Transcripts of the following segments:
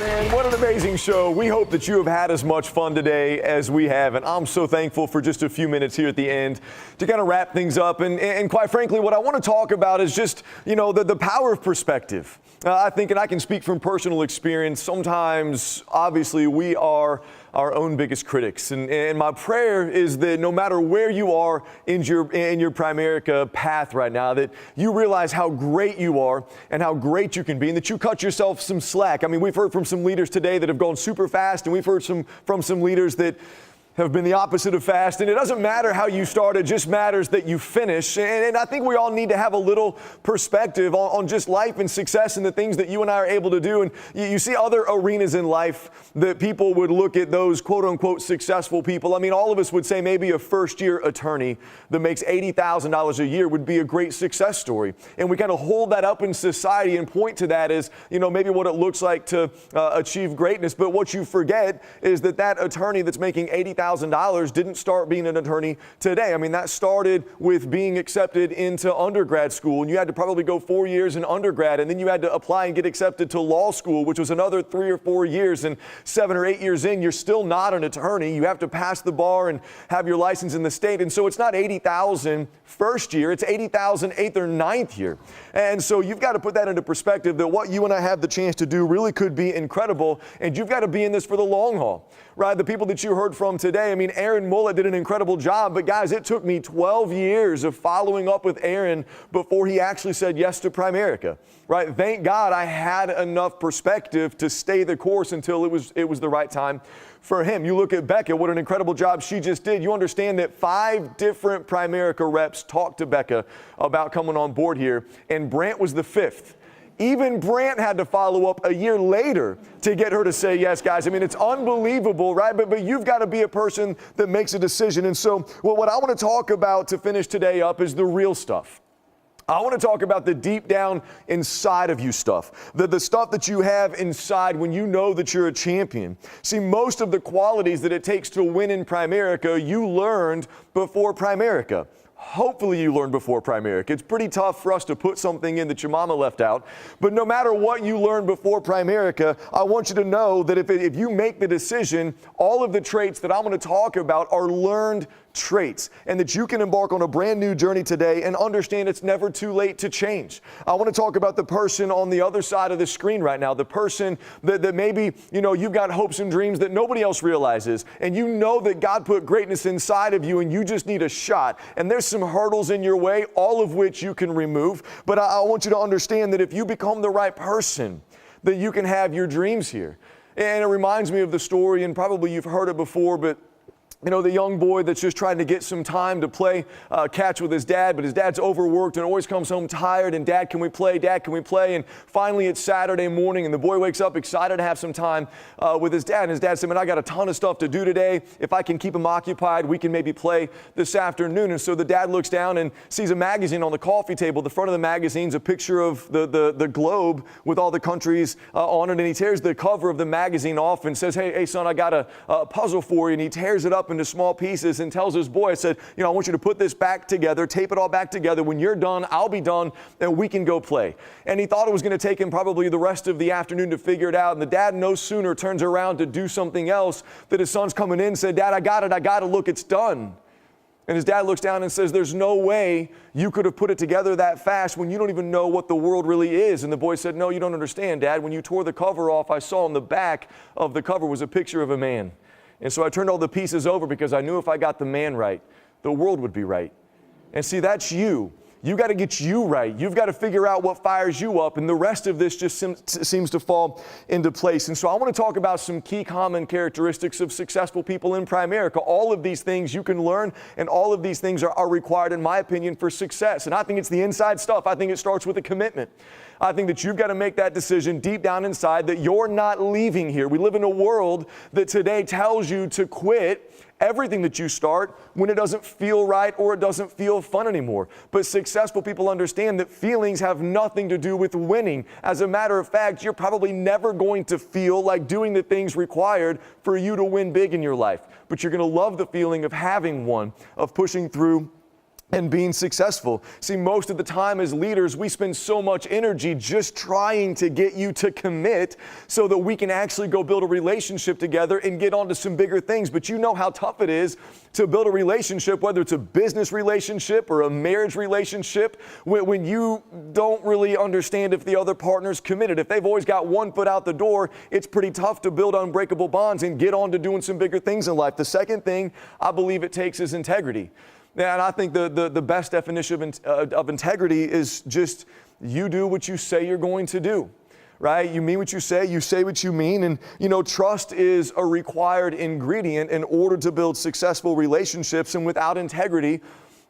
Man, what an amazing show. We hope that you have had as much fun today as we have. And I'm so thankful for just a few minutes here at the end to kind of wrap things up. And quite frankly, what I want to talk about is just, the power of perspective. I think, and I can speak from personal experience, sometimes, obviously, we are our own biggest critics. And my prayer is that no matter where you are in your Primerica path right now, that you realize how great you are and how great you can be, and that you cut yourself some slack. I mean, we've heard from some leaders today that have gone super fast, and we've heard from some leaders that have been the opposite of fast. And it doesn't matter how you start, it just matters that you finish. And I think we all need to have a little perspective on just life and success and the things that you and I are able to do. And you see other arenas in life that people would look at those quote unquote successful people. I mean, all of us would say maybe a first-year attorney that makes $80,000 a year would be a great success story. And we kind of hold that up in society and point to that as, maybe what it looks like to achieve greatness. But what you forget is that attorney that's making $80,000 didn't start being an attorney today. I mean, that started with being accepted into undergrad school, and you had to probably go 4 years in undergrad, and then you had to apply and get accepted to law school, which was another 3 or 4 years, and 7 or 8 years in, you're still not an attorney. You have to pass the bar and have your license in the state, and so it's not 80,000 first year, it's 80,000 8th or 9th year. And so you've got to put that into perspective, that what you and I have the chance to do really could be incredible, and you've got to be in this for the long haul, right? The people that you heard from today, I mean, Aaron Mullet did an incredible job, but guys, it took me 12 years of following up with Aaron before he actually said yes to Primerica, right? Thank God I had enough perspective to stay the course until it was the right time for him. You look at Becca, what an incredible job she just did. You understand that 5 different Primerica reps talked to Becca about coming on board here, and Brant was the 5th. Even Brant had to follow up a year later to get her to say yes, guys. I mean, it's unbelievable, right? But you've got to be a person that makes a decision. And so what I want to talk about to finish today up is the real stuff. I want to talk about the deep down inside of you stuff, the stuff that you have inside when you know that you're a champion. See, most of the qualities that it takes to win in Primerica, you learned before Primerica. Hopefully you learned before Primerica. It's pretty tough for us to put something in that your mama left out. But no matter what you learned before Primerica, I want you to know that if you make the decision, all of the traits that I'm going to talk about are learned traits, and that you can embark on a brand new journey today and understand it's never too late to change. I want to talk about the person on the other side of the screen right now, the person that maybe, you've got hopes and dreams that nobody else realizes, and you know that God put greatness inside of you and you just need a shot. And there's some hurdles in your way, all of which you can remove. But I want you to understand that if you become the right person, that you can have your dreams here. And it reminds me of the story, and probably you've heard it before, but the young boy that's just trying to get some time to play catch with his dad, but his dad's overworked and always comes home tired, and Dad, can we play? Dad, can we play? And finally it's Saturday morning, and the boy wakes up excited to have some time with his dad. And his dad said, man, I got a ton of stuff to do today. If I can keep him occupied, we can maybe play this afternoon. And so the dad looks down and sees a magazine on the coffee table. The front of the magazine's a picture of the globe with all the countries on it, and he tears the cover of the magazine off and says, hey son, I got a puzzle for you. And he tears it up into small pieces and tells his boy, I said, I want you to put this back together, tape it all back together. When you're done, I'll be done, and we can go play. And he thought it was going to take him probably the rest of the afternoon to figure it out. And the dad no sooner turns around to do something else that his son's coming in and said, Dad, I got it. Look, it's done. And his dad looks down and says, there's no way you could have put it together that fast when you don't even know what the world really is. And the boy said, no, you don't understand, Dad. When you tore the cover off, I saw on the back of the cover was a picture of a man. And so I turned all the pieces over because I knew if I got the man right, the world would be right. And see, that's you. You got to get you right. You've got to figure out what fires you up, and the rest of this just seems to fall into place. And so I want to talk about some key common characteristics of successful people in Primerica. All of these things you can learn, and all of these things are required, in my opinion, for success. And I think it's the inside stuff. I think it starts with a commitment. I think that you've got to make that decision deep down inside that you're not leaving here. We live in a world that today tells you to quit everything that you start when it doesn't feel right or it doesn't feel fun anymore. But successful people understand that feelings have nothing to do with winning. As a matter of fact, you're probably never going to feel like doing the things required for you to win big in your life. But you're going to love the feeling of having one, of pushing through and being successful. See, most of the time as leaders, we spend so much energy just trying to get you to commit so that we can actually go build a relationship together and get onto some bigger things. But you know how tough it is to build a relationship, whether it's a business relationship or a marriage relationship, when you don't really understand if the other partner's committed. If they've always got one foot out the door, it's pretty tough to build unbreakable bonds and get on to doing some bigger things in life. The second thing I believe it takes is integrity. And I think the best definition of integrity is just you do what you say you're going to do, right? You mean what you say what you mean. And, trust is a required ingredient in order to build successful relationships. And without integrity,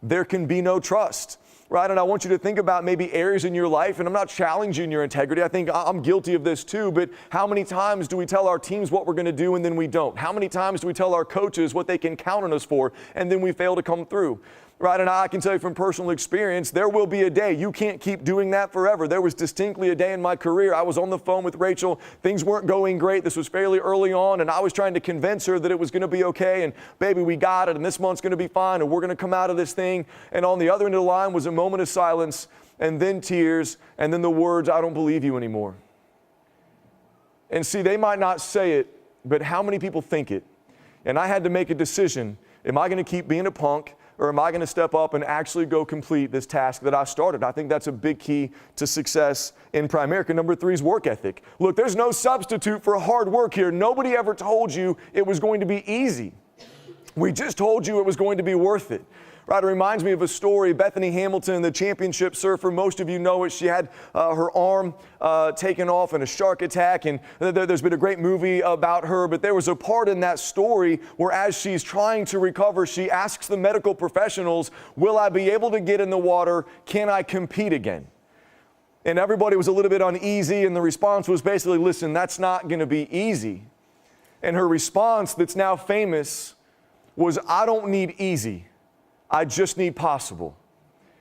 there can be no trust. Right? And I want you to think about maybe areas in your life, and I'm not challenging your integrity. I think I'm guilty of this too, but how many times do we tell our teams what we're going to do and then we don't? How many times do we tell our coaches what they can count on us for and then we fail to come through? Right? And I can tell you from personal experience, there will be a day. You can't keep doing that forever. There was distinctly a day in my career. I was on the phone with Rachel. Things weren't going great. This was fairly early on, and I was trying to convince her that it was going to be okay, and baby, we got it, and this month's going to be fine, and we're going to come out of this thing. And on the other end of the line was a moment of silence, and then tears, and then the words, "I don't believe you anymore." And see, they might not say it, but how many people think it? And I had to make a decision. Am I going to keep being a punk? Or am I going to step up and actually go complete this task that I started? I think that's a big key to success in Primerica. Number 3 is work ethic. Look, there's no substitute for hard work here. Nobody ever told you it was going to be easy. We just told you it was going to be worth it. Right, it reminds me of a story. Bethany Hamilton, the championship surfer, most of you know it. She had her arm taken off in a shark attack, and there's been a great movie about her, but there was a part in that story where as she's trying to recover, she asks the medical professionals, "Will I be able to get in the water? Can I compete again?" And everybody was a little bit uneasy, and the response was basically, "Listen, that's not going to be easy." And her response that's now famous was, "I don't need easy. I just need possible."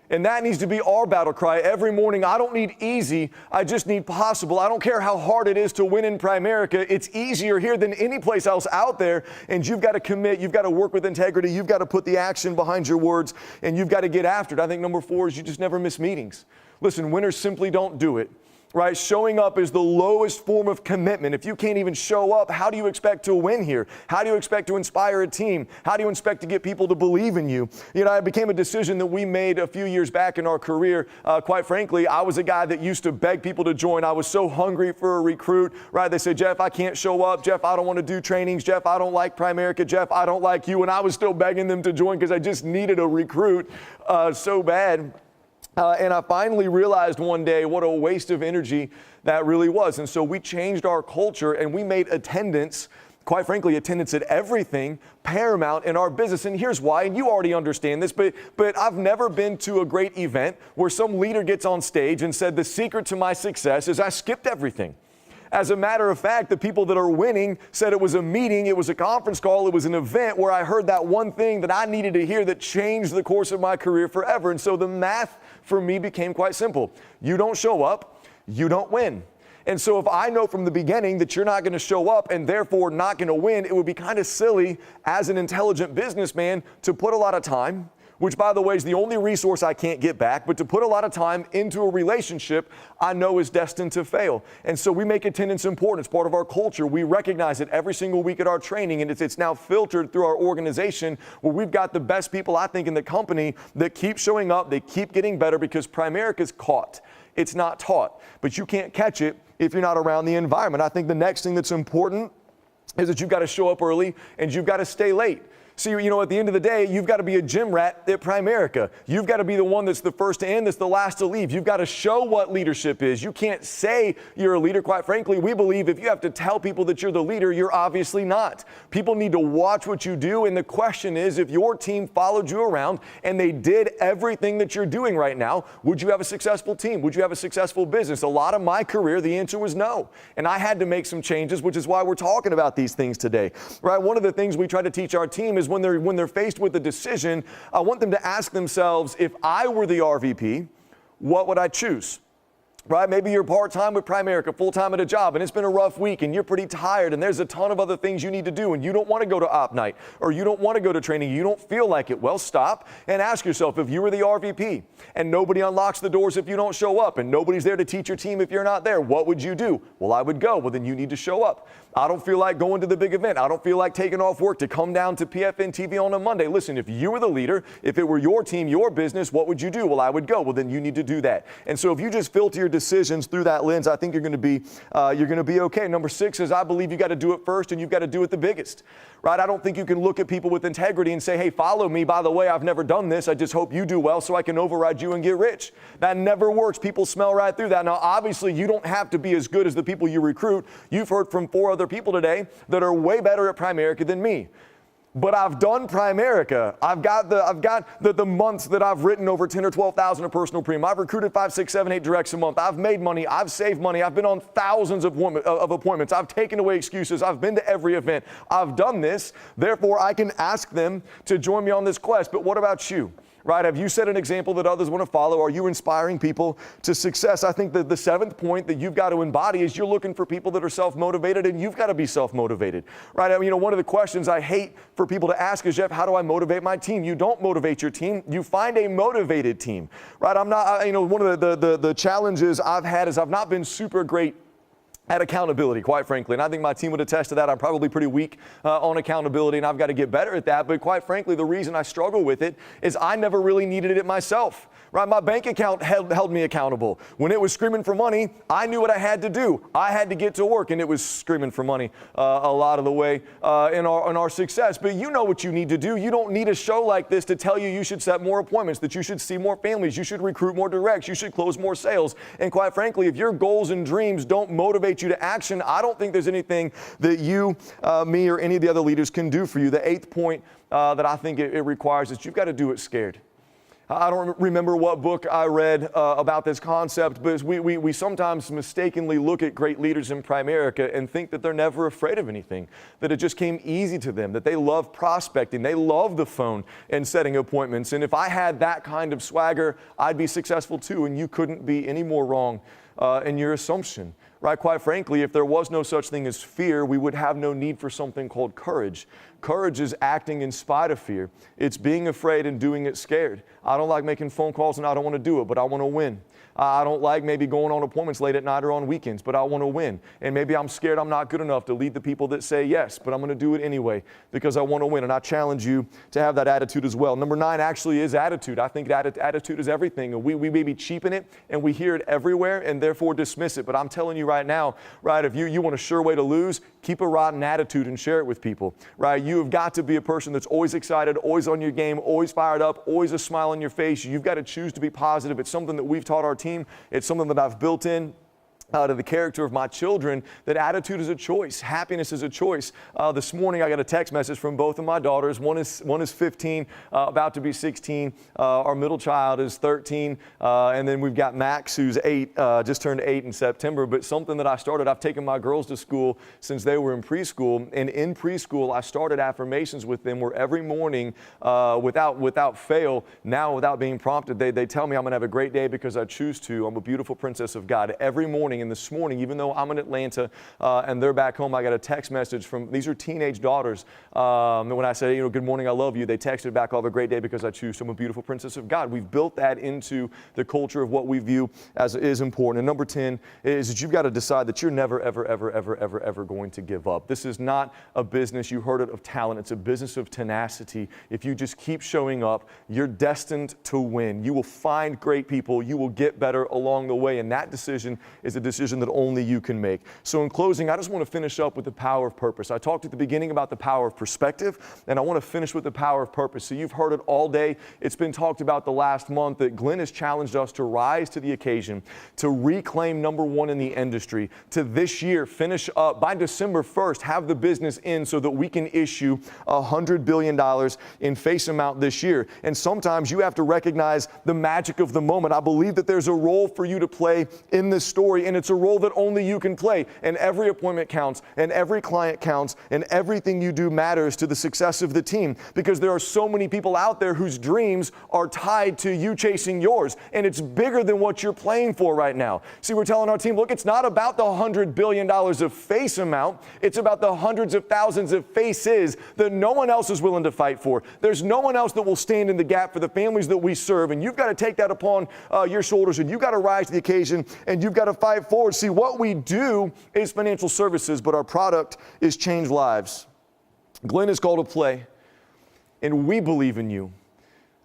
And that needs to be our battle cry every morning. I don't need easy. I just need possible. I don't care how hard it is to win in Primerica. It's easier here than any place else out there. And you've got to commit. You've got to work with integrity. You've got to put the action behind your words, and you've got to get after it. I think number 4 is you just never miss meetings. Listen, winners simply don't do it. Right? Showing up is the lowest form of commitment. If you can't even show up, how do you expect to win here? How do you expect to inspire a team? How do you expect to get people to believe in you? It became a decision that we made a few years back in our career. Quite frankly, I was a guy that used to beg people to join. I was so hungry for a recruit, right? They said, "Jeff, I can't show up. Jeff, I don't want to do trainings. Jeff, I don't like Primerica. Jeff, I don't like you." And I was still begging them to join because I just needed a recruit so bad. And I finally realized one day what a waste of energy that really was. And so we changed our culture and we made attendance, quite frankly, attendance at everything, paramount in our business. And here's why, and you already understand this, but I've never been to a great event where some leader gets on stage and said, "The secret to my success is I skipped everything." As a matter of fact, the people that are winning said it was a meeting, it was a conference call, it was an event where I heard that one thing that I needed to hear that changed the course of my career forever. And so the math for me became quite simple. You don't show up, you don't win. And so if I know from the beginning that you're not going to show up and therefore not going to win, it would be kind of silly as an intelligent businessman to put a lot of time, which by the way is the only resource I can't get back, but to put a lot of time into a relationship I know is destined to fail. And so we make attendance important. It's part of our culture. We recognize it every single week at our training, and it's now filtered through our organization where we've got the best people, I think, in the company that keep showing up, they keep getting better because Primerica is caught. It's not taught, but you can't catch it if you're not around the environment. I think the next thing that's important is that you've got to show up early and you've got to stay late. See, at the end of the day, you've got to be a gym rat at Primerica. You've got to be the one that's the first to end, that's the last to leave. You've got to show what leadership is. You can't say you're a leader. Quite frankly, we believe if you have to tell people that you're the leader, you're obviously not. People need to watch what you do, and the question is, if your team followed you around and they did everything that you're doing right now, would you have a successful team? Would you have a successful business? A lot of my career, the answer was no. And I had to make some changes, which is why we're talking about these things today. Right? One of the things we try to teach our team is when they're faced with a decision, I want them to ask themselves, if I were the RVP, what would I choose? Right? Maybe you're part-time with Primerica, full-time at a job, and it's been a rough week, and you're pretty tired, and there's a ton of other things you need to do, and you don't want to go to op night, or you don't want to go to training, you don't feel like it. Well, stop and ask yourself, if you were the RVP and nobody unlocks the doors if you don't show up, and nobody's there to teach your team if you're not there, what would you do? Well, I would go. Well, then you need to show up. I don't feel like going to the big event. I don't feel like taking off work to come down to PFN TV on a Monday. Listen, if you were the leader, if it were your team, your business, what would you do? Well, I would go. Well, then you need to do that. And so if you just filter your decisions through that lens, I think you're going to be okay. Number 6 is I believe you got to do it first, and you've got to do it the biggest. Right? I don't think you can look at people with integrity and say, hey, follow me. By the way, I've never done this. I just hope you do well so I can override you and get rich. That never works. People smell right through that. Now, obviously, you don't have to be as good as the people you recruit. You've heard from 4 other people today that are way better at Primerica than me. But I've done Primerica. I've got the months that I've written over 10 or 12,000 of personal premium. I've recruited 5, 6, 7, 8 directs a month. I've made money. I've saved money. I've been on thousands of appointments. I've taken away excuses. I've been to every event. I've done this. Therefore, I can ask them to join me on this quest. But what about you? Right? Have you set an example that others want to follow? Are you inspiring people to success? I think that the 7th point that you've got to embody is you're looking for people that are self-motivated, and you've got to be self-motivated. Right? I mean, one of the questions I hate for people to ask is, Jeff, how do I motivate my team? You don't motivate your team. You find a motivated team. Right? One of the challenges I've had is I've not been super great at accountability, quite frankly. And I think my team would attest to that. I'm probably pretty weak on accountability, and I've got to get better at that. But quite frankly, the reason I struggle with it is I never really needed it myself. Right? My bank account held me accountable. When it was screaming for money, I knew what I had to do. I had to get to work, and it was screaming for money a lot of the way in our success. But you know what you need to do. You don't need a show like this to tell you should set more appointments, that you should see more families, you should recruit more directs, you should close more sales. And quite frankly, if your goals and dreams don't motivate you to action, I don't think there's anything that you, me, or any of the other leaders can do for you. The 8th point that I think it requires is you've got to do it scared. I don't remember what book I read about this concept, but we sometimes mistakenly look at great leaders in Primerica and think that they're never afraid of anything, that it just came easy to them, that they love prospecting, they love the phone and setting appointments. And if I had that kind of swagger, I'd be successful too, and you couldn't be any more wrong in your assumption. Right? Quite frankly, if there was no such thing as fear, we would have no need for something called courage. Courage is acting in spite of fear. It's being afraid and doing it scared. I don't like making phone calls and I don't want to do it, but I want to win. I don't like maybe going on appointments late at night or on weekends, but I want to win. And maybe I'm scared I'm not good enough to lead the people that say yes, but I'm going to do it anyway because I want to win. And I challenge you to have that attitude as well. Number 9 actually is attitude. I think attitude is everything. And we maybe cheapen it and we hear it everywhere and therefore dismiss it. But I'm telling you right now, right, if you want a sure way to lose, keep a rotten attitude and share it with people. Right? You have got to be a person that's always excited, always on your game, always fired up, always a smile on your face. You've got to choose to be positive. It's something that we've taught our team. It's something that I've built in to the character of my children, that attitude is a choice. Happiness is a choice. This morning I got a text message from both of my daughters. One is 15, about to be 16. Our middle child is 13. And then we've got Max, who's 8, just turned 8 in September. But something that I started, I've taken my girls to school since they were in preschool. And in preschool, I started affirmations with them where every morning, without fail, now without being prompted, they tell me I'm going to have a great day because I choose to. I'm a beautiful princess of God. Every morning. And this morning, even though I'm in Atlanta and they're back home, I got a text message from, these are teenage daughters. When I said, good morning, I love you, they texted back, I'll have a great day because I choose to. I'm a beautiful princess of God. We've built that into the culture of what we view as is important. And number 10 is that you've got to decide that you're never, ever, ever, ever, ever, ever going to give up. This is not a business, you heard it, of talent. It's a business of tenacity. If you just keep showing up, you're destined to win. You will find great people. You will get better along the way. And that decision is a decision that only you can make. So in closing, I just want to finish up with the power of purpose. I talked at the beginning about the power of perspective, and I want to finish with the power of purpose. So you've heard it all day. It's been talked about the last month that Glenn has challenged us to rise to the occasion, to reclaim number 1 in the industry, to this year finish up by December 1st, have the business in so that we can issue $100 billion in face amount this year. And sometimes you have to recognize the magic of the moment. I believe that there's a role for you to play in this story. and it's a role that only you can play. And every appointment counts, and every client counts, and everything you do matters to the success of the team, because there are so many people out there whose dreams are tied to you chasing yours, and it's bigger than what you're playing for right now. See, we're telling our team, look, it's not about the $100 billion of face amount. It's about the hundreds of thousands of faces that no one else is willing to fight for. There's no one else that will stand in the gap for the families that we serve, and you've got to take that upon your shoulders, and you've got to rise to the occasion, and you've got to fight forward. See, what we do is financial services, but our product is change lives. Glenn is called to play, and we believe in you.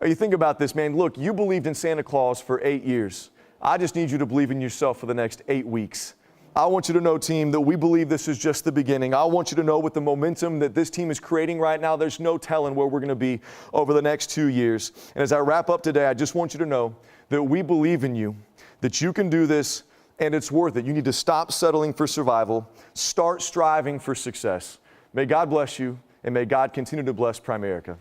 You think about this, man. Look, you believed in Santa Claus for 8 years. I just need you to believe in yourself for the next 8 weeks. I want you to know, team, that we believe this is just the beginning. I want you to know with the momentum that this team is creating right now, there's no telling where we're going to be over the next 2 years. And as I wrap up today, I just want you to know that we believe in you, that you can do this, and it's worth it. You need to stop settling for survival. Start striving for success. May God bless you, and may God continue to bless Primerica.